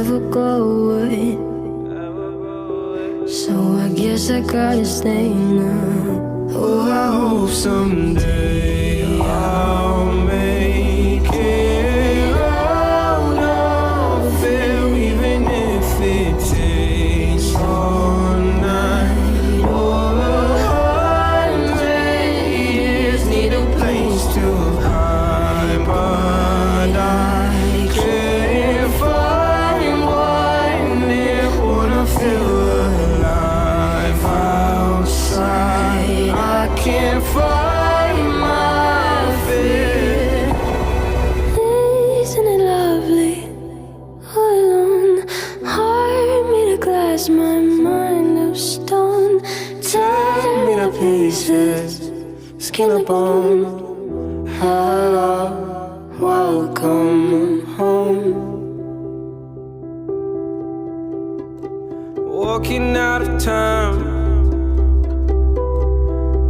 never go away. So I guess I gotta stay now. Oh, I hope someday I'll make it out of here, even if it takes all night or 100 years. Need a place to hide, but I can't find one near. Wanna feel alive outside. I can't find my fear. Isn't it lovely? All alone, heart made of glass, my mind of stone. Tear me to pieces, skin and bone. Hello, welcome home. Walking out of time,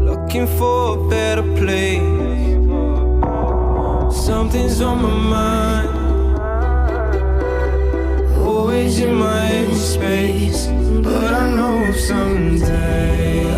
looking for a better place. Something's on my mind, always in my space. But I know someday